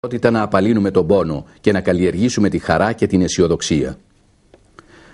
Να απαλύνουμε τον πόνο και να καλλιεργήσουμε τη χαρά και την αισιοδοξία.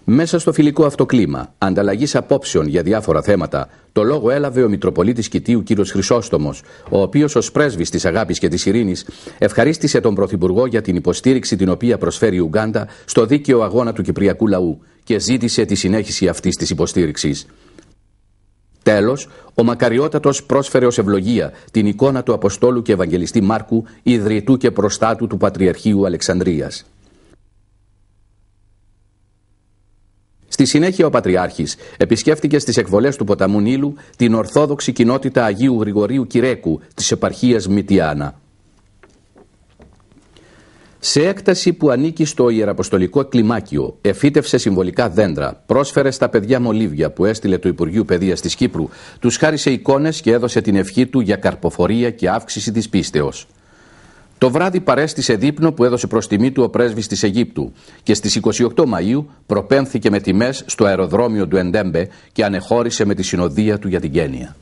Μέσα στο φιλικό αυτό κλίμα ανταλλαγής απόψεων για διάφορα θέματα, το λόγο έλαβε ο Μητροπολίτης Κητίου κ. Χρυσόστομος, ο οποίος ως πρέσβης της αγάπης και της ειρήνης ευχαρίστησε τον Πρωθυπουργό για την υποστήριξη την οποία προσφέρει η Ουγγάντα στο δίκαιο αγώνα του κυπριακού λαού και ζήτησε τη συνέχιση αυτής της υποστήριξης. Τέλος, ο Μακαριότατος πρόσφερε ως ευλογία την εικόνα του Αποστόλου και Ευαγγελιστή Μάρκου, ιδρυτού και προστάτου του Πατριαρχείου Αλεξανδρίας. Στη συνέχεια ο Πατριάρχης επισκέφτηκε στις εκβολές του ποταμού Νείλου την Ορθόδοξη κοινότητα Αγίου Γρηγορίου Κυρέκου της επαρχίας Μυτιάνα. Σε έκταση που ανήκει στο Ιεραποστολικό Κλιμάκιο, εφύτευσε συμβολικά δέντρα, πρόσφερε στα παιδιά μολύβια που έστειλε το Υπουργείο Παιδείας της Κύπρου, τους χάρισε εικόνες και έδωσε την ευχή του για καρποφορία και αύξηση της πίστεως. Το βράδυ παρέστησε δείπνο που έδωσε προς τιμή του ο πρέσβης της Αιγύπτου και στις 28 Μαΐου προπέμφθηκε με τιμές στο αεροδρόμιο του Εντέμπε και ανεχώρησε με τη συνοδεία του για την Κένια.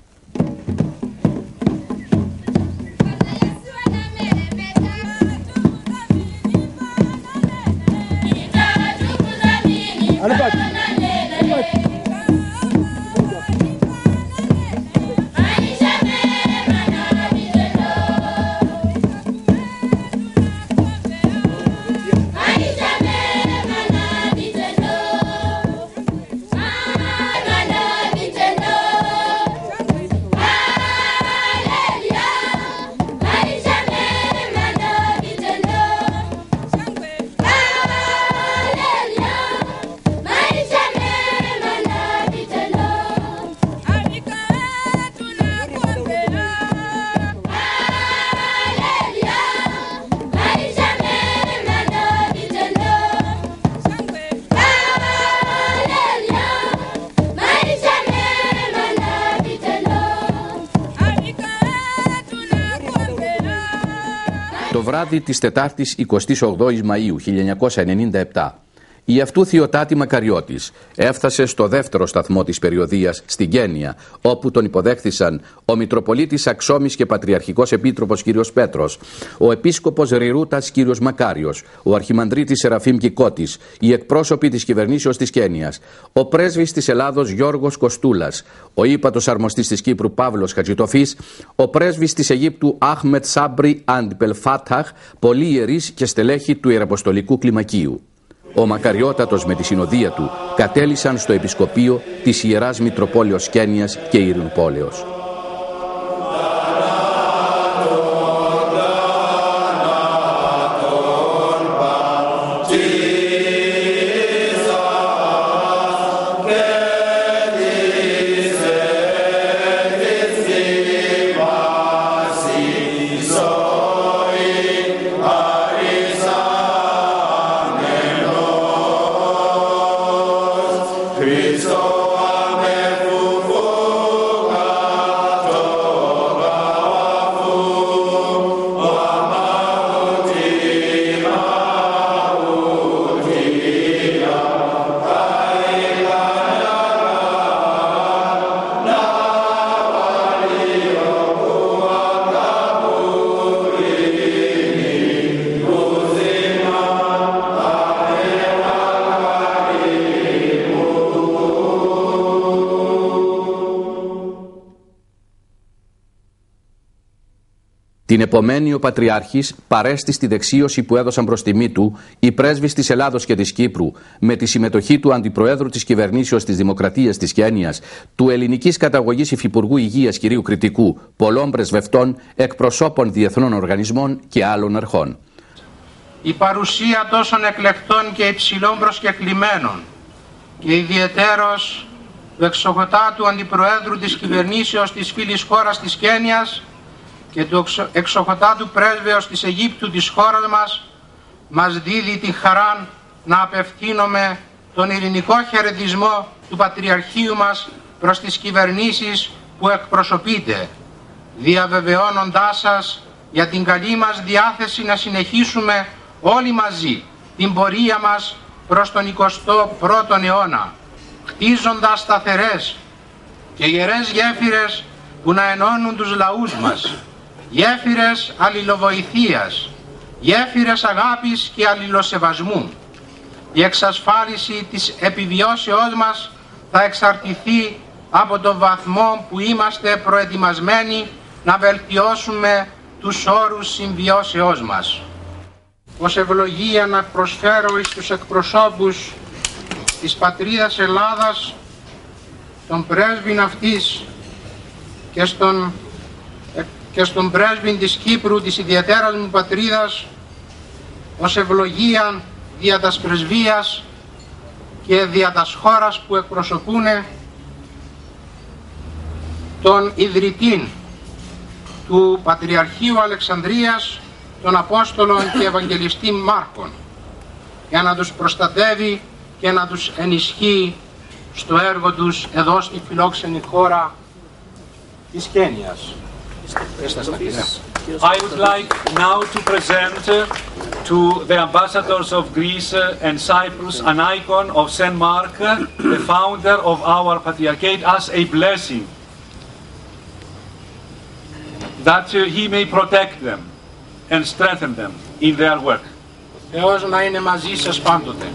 Το βράδυ της Τετάρτης 28ης Μαΐου 1997, η αυτού Θειοτάτη Μακαριώτης έφτασε στο δεύτερο σταθμό της περιοδείας, στην Κένια, όπου τον υποδέχθησαν ο Μητροπολίτης Αξόμης και Πατριαρχικός Επίτροπος κ. Πέτρος, ο Επίσκοπος Ριρούτας κ. Μακάριος, ο Αρχιμανδρίτης Σεραφείμ Κικώτης, οι εκπρόσωποι της κυβερνήσεως της Κένιας, ο πρέσβης της Ελλάδος Γιώργος Κοστούλας, ο ύπατος αρμοστής της Κύπρου Παύλος Χατζητοφής, ο πρέσβης της Αιγύπτου Άχμετ Σάμπρι Αντ Μπελφάταχ, πολλοί ιερείς και στελέχη του Ιεραποστολικού Κλιμακίου. Ο Μακαριότατος με τη συνοδεία του κατέλυσαν στο επισκοπείο της Ιεράς Μητροπόλεως Κένιας και Ειρηνοπόλεως. Την επομένη ο Πατριάρχης παρέστη στη δεξίωση που έδωσαν προς τιμή του οι πρέσβεις της Ελλάδος και της Κύπρου με τη συμμετοχή του Αντιπροέδρου της Κυβερνήσεως της Δημοκρατίας της Κένιας, του ελληνικής καταγωγής Υφυπουργού Υγείας κ. Κρητικού, πολλών πρεσβευτών, εκπροσώπων διεθνών οργανισμών και άλλων αρχών. Η παρουσία τόσων εκλεκτών και υψηλών προσκεκλημένων και ιδιαιτέρως του εξοχοτάτου Αντιπροέδρου της Κυβερνήσεως της φίλης χώρας της Κένιας και του εξοχοτάτου πρέσβεως της Αιγύπτου της χώρας μας δίδει τη χαρά να απευθύνουμε τον ειρηνικό χαιρετισμό του Πατριαρχείου μας προς τις κυβερνήσεις που εκπροσωπείτε, διαβεβαιώνοντάς σας για την καλή μας διάθεση να συνεχίσουμε όλοι μαζί την πορεία μας προς τον 21ο αιώνα, χτίζοντας σταθερές και γερές γέφυρες που να ενώνουν τους λαούς μας, γέφυρες αλληλοβοηθείας, γέφυρες αγάπης και αλληλοσεβασμού. Η εξασφάλιση της επιβιώσεώς μας θα εξαρτηθεί από τον βαθμό που είμαστε προετοιμασμένοι να βελτιώσουμε τους όρους συμβιώσεώς μας. Ως ευλογία να προσφέρω εις τους εκπροσώπους της πατρίδας Ελλάδας, τον πρέσβην αυτής και στον πρέσβην της Κύπρου, της ιδιαιτέρας μου πατρίδας, ως ευλογία δια τας πρεσβείας και δια τας χώρας που εκπροσωπούνε, τον ιδρυτήν του Πατριαρχείου Αλεξανδρίας, τον Απόστολον και Ευαγγελιστή Μάρκον, για να τους προστατεύει και να τους ενισχύει στο έργο τους εδώ στη φιλόξενη χώρα της Κένιας. I would like now to present to the ambassadors of Greece and Cyprus an icon of Saint Mark, the founder of our Patriarchate, as a blessing, that he may protect them and strengthen them in their work. Θεός να είναι μαζί σας πάντοτε.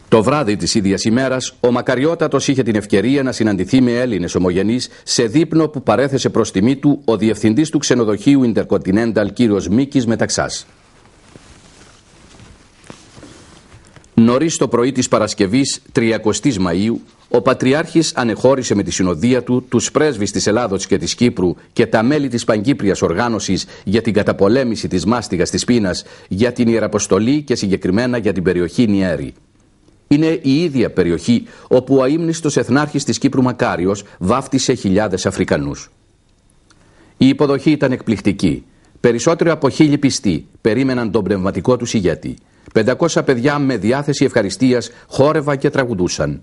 Το βράδυ της ίδιας ημέρας, ο Μακαριότατος είχε την ευκαιρία να συναντηθεί με Έλληνες ομογενείς σε δείπνο που παρέθεσε προς τιμή του ο διευθυντής του ξενοδοχείου Intercontinental κύριος Μίκης Μεταξάς. Νωρίς το πρωί της Παρασκευής 30 Μαΐου, ο Πατριάρχης ανεχώρησε με τη συνοδεία του τους πρέσβεις της Ελλάδος και της Κύπρου και τα μέλη της Παγκύπριας Οργάνωσης για την καταπολέμηση της μάστιγας της πείνας, για την Ιεραποστολή και συγκεκριμένα για την περιοχή Νιέρη. Είναι η ίδια περιοχή όπου ο αείμνηστος εθνάρχης της Κύπρου Μακάριος βάφτισε χιλιάδες Αφρικανούς. Η υποδοχή ήταν εκπληκτική. Περισσότερο από 1000 πιστοί περίμεναν τον πνευματικό τους ηγέτη. 500 παιδιά με διάθεση ευχαριστίας χόρευαν και τραγουδούσαν.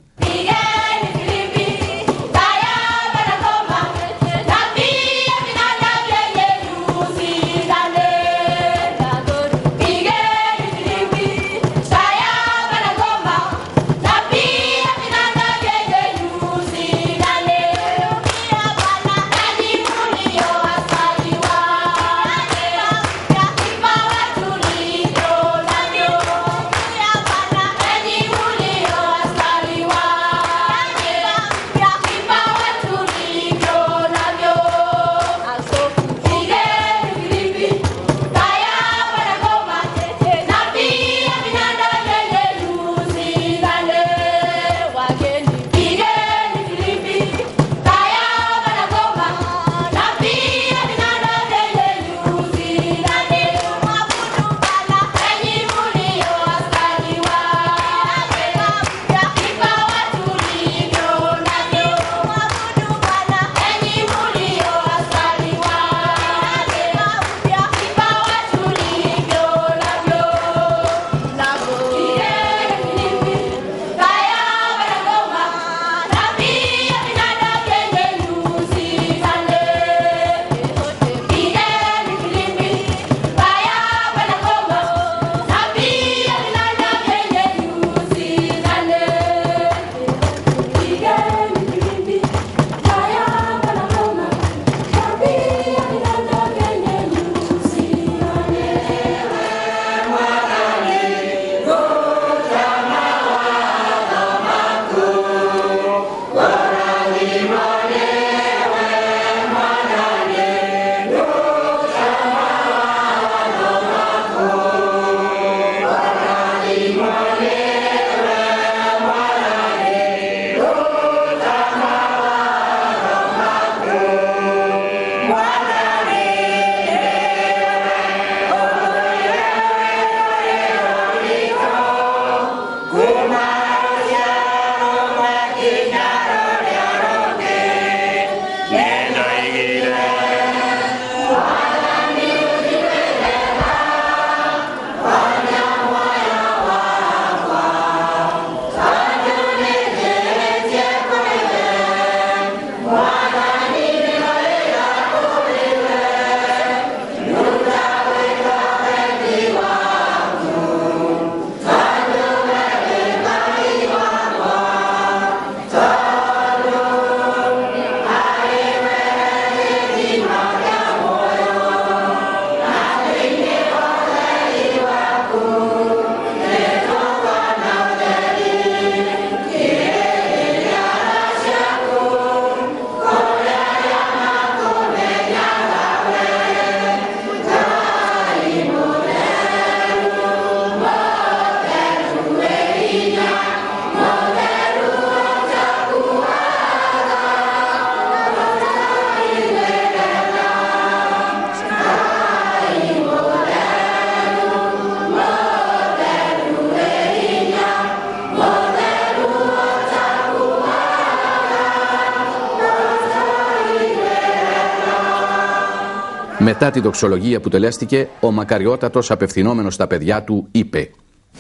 Μετά τη δοξολογία που τελέστηκε, ο Μακαριότατος απευθυνόμενος στα παιδιά του είπε: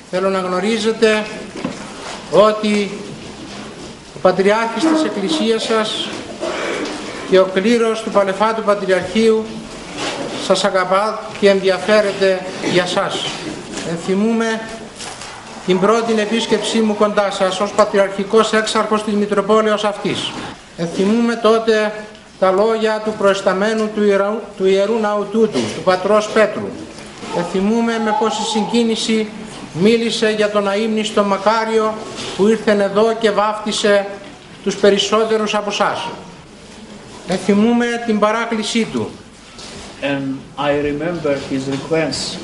θέλω να γνωρίζετε ότι ο Πατριάρχης της Εκκλησίας σας και ο κλήρος του Παλαιφάτου Πατριαρχείου σας αγαπά και ενδιαφέρεται για σας. Ενθυμούμε την πρώτη επίσκεψή μου κοντά σας ως Πατριαρχικός Έξαρχος της Μητροπόλεως αυτής. Ενθυμούμε τότε τα λόγια του προεσταμένου του Ιερού Ναού τούτου, του Πατρός Πέτρου. Ενθυμούμε με πόση συγκίνηση μίλησε για τον αείμνηστο Μακάριο που ήρθεν εδώ και βάφτισε τους περισσότερους από εσάς. Ενθυμούμε την παράκλησή του. And I remember his request.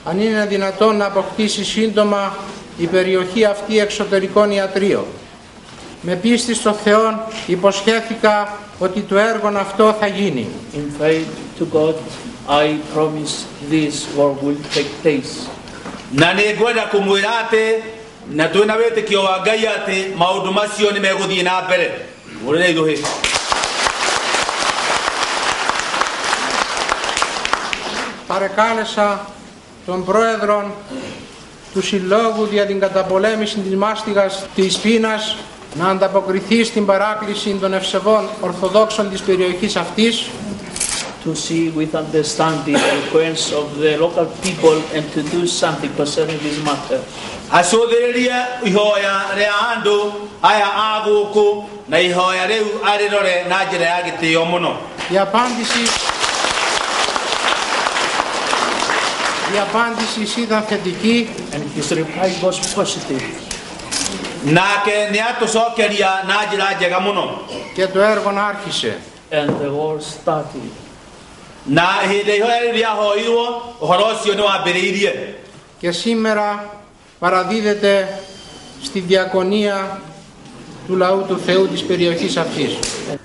Αν είναι δυνατόν να αποκτήσει σύντομα η περιοχή αυτή εξωτερικών ιατρίων. Με πίστη στο Θεό υποσχέθηκα ότι το έργο αυτό θα γίνει. In faith to God, I promise this work will take place. Na nĩngwenda kũmwĩra atĩ na twĩna wĩtĩkio wa Ngai atĩ maũndũ macio nĩ megũthiĩ na mbere. Mũrĩre ithũhĩ. Παρεκάλεσα τον πρόεδρο του Συλλόγου για την καταπολέμηση της μάστιγας της πείνας να ανταποκριθεί στην παράκληση των ευσεβών Ορθοδόξων της περιοχής αυτής, to see with understanding the requests of the local people and to do something concerning this matter. Acũthĩrĩrie ihoya rĩa andũ aya a gũkũ na ihoya rĩu arĩrore na njĩra ya gĩtĩo mũno. Η απάντηση ήταν θετική And his reply was positive. Nake nĩatũcokeria na njĩra njega mũno. και το έργο άρχισε. And the war started. Na hĩndĩ ihoya rĩu rĩahoirwo ũhoro ũcio nĩ wambĩrĩirie. Και σήμερα παραδίδεται στη διακονία του λαού του Θεού της περιοχής αυτής.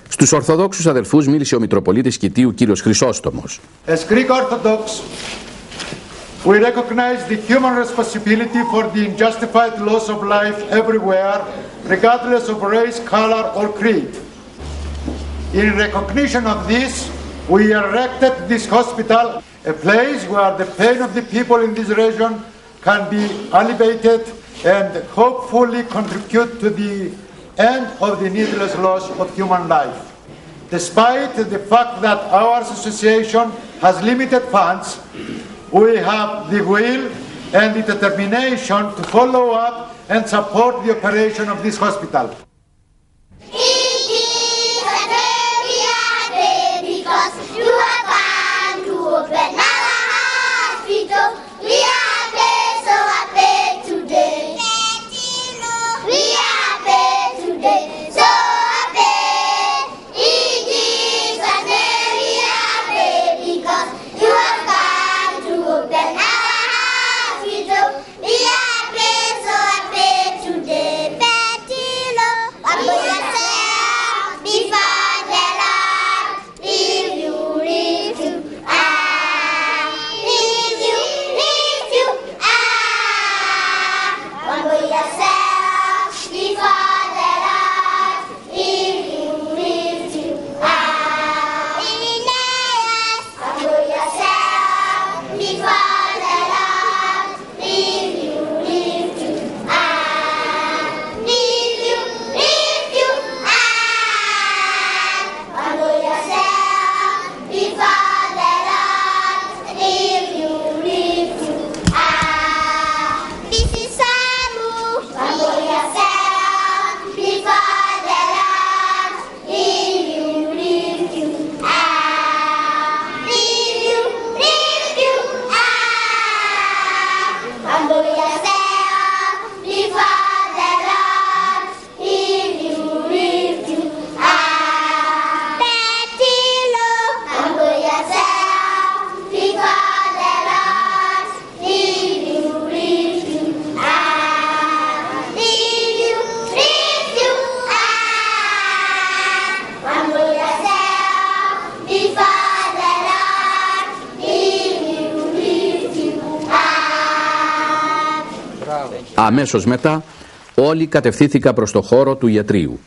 Στους Ορθοδόξους αδελφούς μίλησε ο Μητροπολίτης Κητίου κύριος Χρυσόστομος. As Greek Orthodox, we recognize the human responsibility for the unjustified loss of life everywhere, regardless of race, color, or creed. In recognition of this, we erected this hospital, a place where the pain of the people in this region can be alleviated and hopefully contribute to the end of the needless loss of human life. Despite the fact that our association has limited funds, we have the will and the determination to follow up and support the operation of this hospital. Αμέσως μετά όλοι κατευθύνθηκαν προς το χώρο του ιατρείου.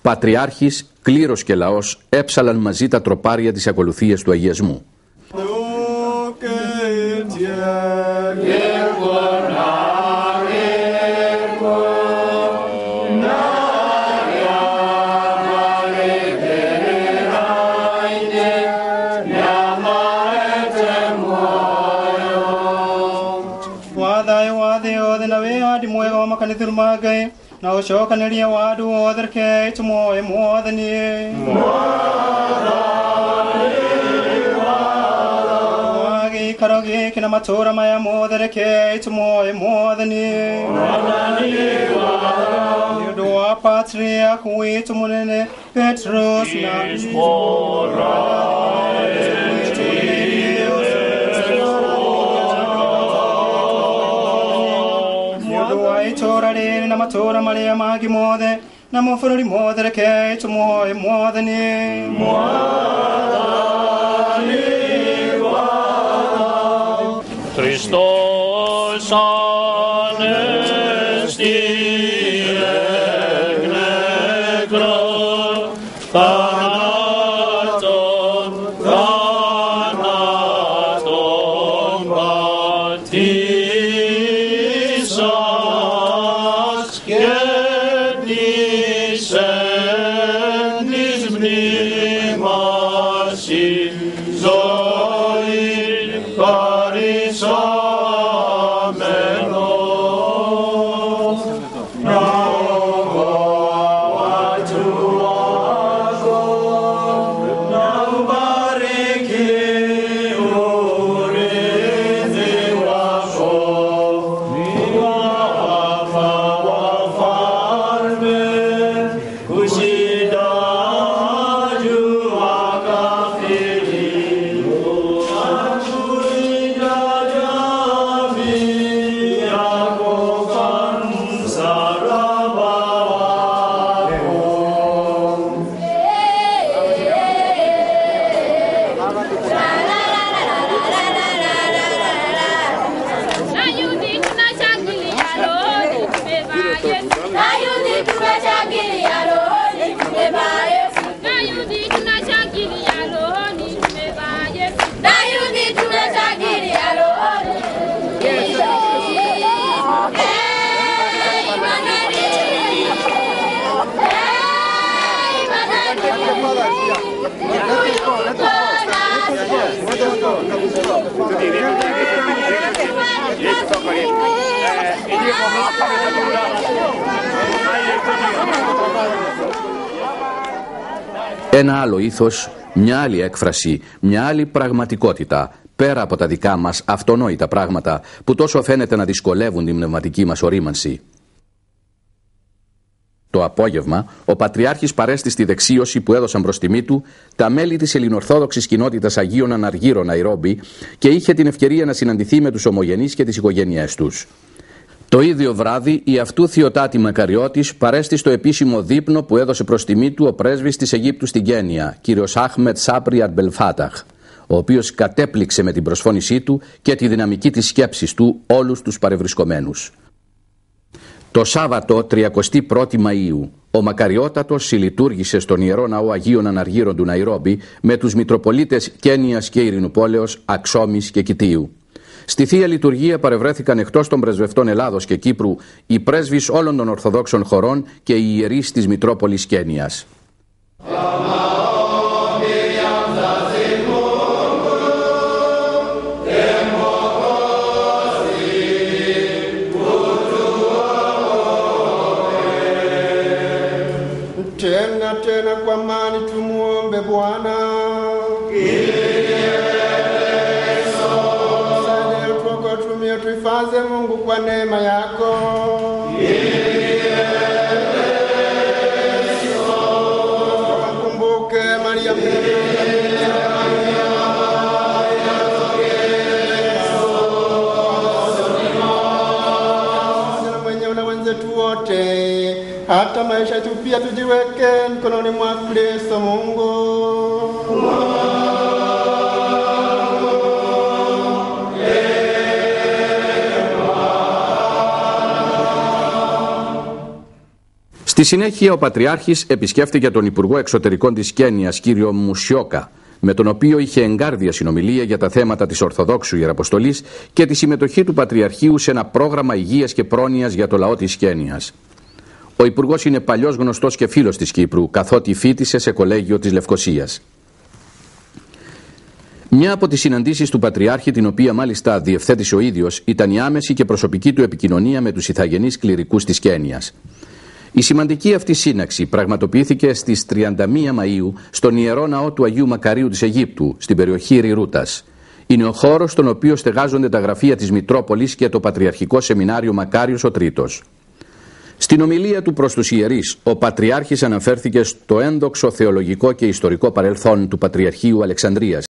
Πατριάρχης, κλήρος και λαός έψαλαν μαζί τα τροπάρια της ακολουθίας του αγιασμού. Na ushoka nelia wadu oderke itumo emodani wagi karogi kina matura maya moderke itumo emodani yudo patria kuitu munene Petrus na na matura Maria magi mode na mofuri mode ke tumo e modani Christos anesti nekron thanaton baptisa Ένα άλλο ήθος, μια άλλη έκφραση, μια άλλη πραγματικότητα, πέρα από τα δικά μας αυτονόητα πράγματα που τόσο φαίνεται να δυσκολεύουν την πνευματική μας ορίμανση. Το απόγευμα, ο Πατριάρχης παρέστη στη δεξίωση που έδωσαν προς τιμή του τα μέλη της ελληνοορθόδοξης κοινότητας Αγίων Αναργύρων Ναϊρόμπι και είχε την ευκαιρία να συναντηθεί με τους ομογενείς και τις οικογένειές τους. Το ίδιο βράδυ, η αυτού Θεοτάτη Μακαριώτης παρέστη στο επίσημο δείπνο που έδωσε προς τιμή του ο πρέσβης της Αιγύπτου στην Κένια, κύριος Άχμετ Σάπρι Αρμπελφάταχ, ο οποίος κατέπληξε με την προσφώνησή του και τη δυναμική της σκέψης του όλους τους παρευρισκομένους. Το Σάββατο 31η Μαΐου, ο Μακαριότατος συλλειτούργησε στον Ιερό Ναό Αγίων Αναργύρων του Ναϊρόμπι με τους Μητροπολίτες Κένιας και Ειρηνουπόλεως, Αξόμης και Κιτίου. Στη Θεία Λειτουργία παρευρέθηκαν εκτός των πρεσβευτών Ελλάδος και Κύπρου οι πρέσβεις όλων των Ορθοδόξων χωρών και οι ιερείς της Μητρόπολης Κένιας. Tena kwa amani tumuombe Bwana. Tuhifadhi Mungu kwa neema yako. Mkumbuke Maria mwenyewe na wenzetu wote, hata maisha yetu pia tujiweke mkononi mwa Kristo Mungu. Στη συνέχεια ο Πατριάρχης επισκέφθηκε τον Υπουργό Εξωτερικών της Κένιας, κύριο Μουσιόκα, με τον οποίο είχε εγκάρδια συνομιλία για τα θέματα της Ορθοδόξου Ιεραποστολής και τη συμμετοχή του Πατριαρχείου σε ένα πρόγραμμα υγείας και πρόνοιας για το λαό της Κένιας. Ο Υπουργός είναι παλιός γνωστός και φίλος της Κύπρου, καθότι φοίτησε σε κολέγιο της Λευκωσίας. Μια από τις συναντήσεις του Πατριάρχη, την οποία μάλιστα διευθέτησε ο ίδιος, ήταν η άμεση και προσωπική του επικοινωνία με τους ηθαγενείς κληρικούς της Κένιας. Η σημαντική αυτή σύναξη πραγματοποιήθηκε στις 31 Μαΐου στον Ιερό Ναό του Αγίου Μακαρίου της Αιγύπτου, στην περιοχή Ριρούτας. Είναι ο χώρος στον οποίο στεγάζονται τα γραφεία της Μητρόπολης και το Πατριαρχικό Σεμινάριο Μακάριος ο Τρίτος. Στην ομιλία του προς τους ιερείς, ο Πατριάρχης αναφέρθηκε στο ένδοξο θεολογικό και ιστορικό παρελθόν του Πατριαρχείου Αλεξανδρίας.